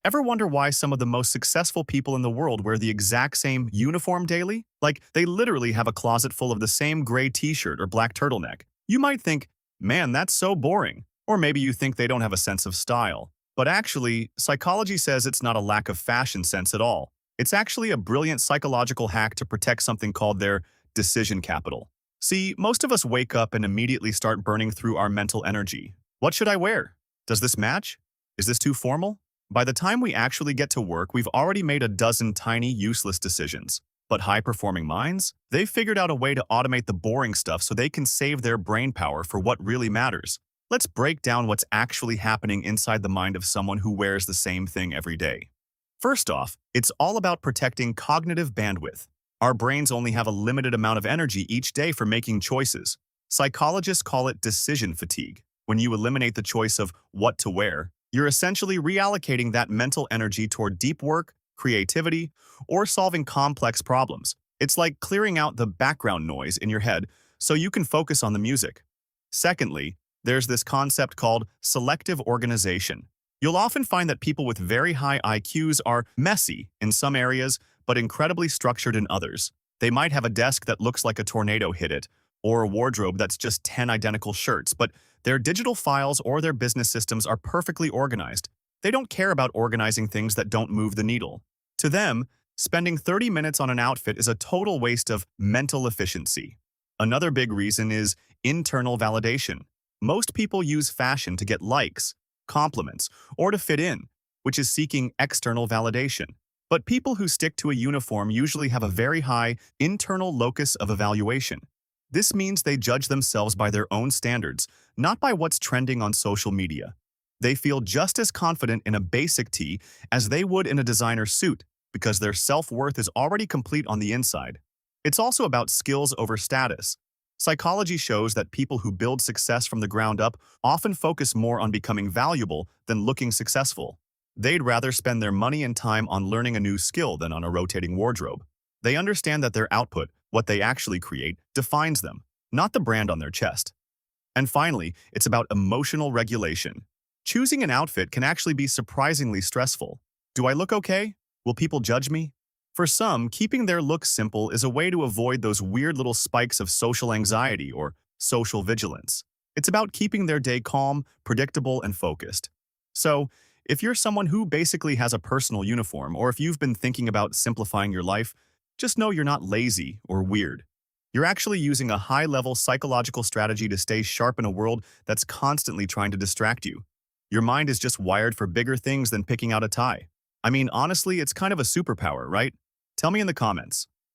Ever wonder why some of the most successful people in the world wear the exact same uniform daily? Like, they literally have a closet full of the same gray t-shirt or black turtleneck. You might think, man, that's so boring. Or maybe you think they don't have a sense of style. But actually, psychology says it's not a lack of fashion sense at all. It's actually a brilliant psychological hack to protect something called their decision capital. See, most of us wake up and immediately start burning through our mental energy. What should I wear? Does this match? Is this too formal? By the time we actually get to work, we've already made a dozen tiny, useless decisions. But high-performing minds? They've figured out a way to automate the boring stuff so they can save their brain power for what really matters. Let's break down what's actually happening inside the mind of someone who wears the same thing every day. First off, it's all about protecting cognitive bandwidth. Our brains only have a limited amount of energy each day for making choices. Psychologists call it decision fatigue. When you eliminate the choice of what to wear, you're essentially reallocating that mental energy toward deep work, creativity, or solving complex problems. It's like clearing out the background noise in your head so you can focus on the music. Secondly, there's this concept called selective organization. You'll often find that people with very high IQs are messy in some areas, but incredibly structured in others. They might have a desk that looks like a tornado hit it, or a wardrobe that's just 10 identical shirts, but their digital files or their business systems are perfectly organized. They don't care about organizing things that don't move the needle. To them, spending 30 minutes on an outfit is a total waste of mental efficiency. Another big reason is internal validation. Most people use fashion to get likes, compliments, or to fit in, which is seeking external validation. But people who stick to a uniform usually have a very high internal locus of evaluation. This means they judge themselves by their own standards, not by what's trending on social media. They feel just as confident in a basic tee as they would in a designer suit because their self-worth is already complete on the inside. It's also about skills over status. Psychology shows that people who build success from the ground up often focus more on becoming valuable than looking successful. They'd rather spend their money and time on learning a new skill than on a rotating wardrobe. They understand that their output, what they actually create, defines them, not the brand on their chest. And finally, it's about emotional regulation. Choosing an outfit can actually be surprisingly stressful. Do I look okay? Will people judge me? For some, keeping their look simple is a way to avoid those weird little spikes of social anxiety or social vigilance. It's about keeping their day calm, predictable, and focused. So, if you're someone who basically has a personal uniform, or if you've been thinking about simplifying your life, just know you're not lazy or weird. You're actually using a high-level psychological strategy to stay sharp in a world that's constantly trying to distract you. Your mind is just wired for bigger things than picking out a tie. I mean, honestly, it's kind of a superpower, right? Tell me in the comments.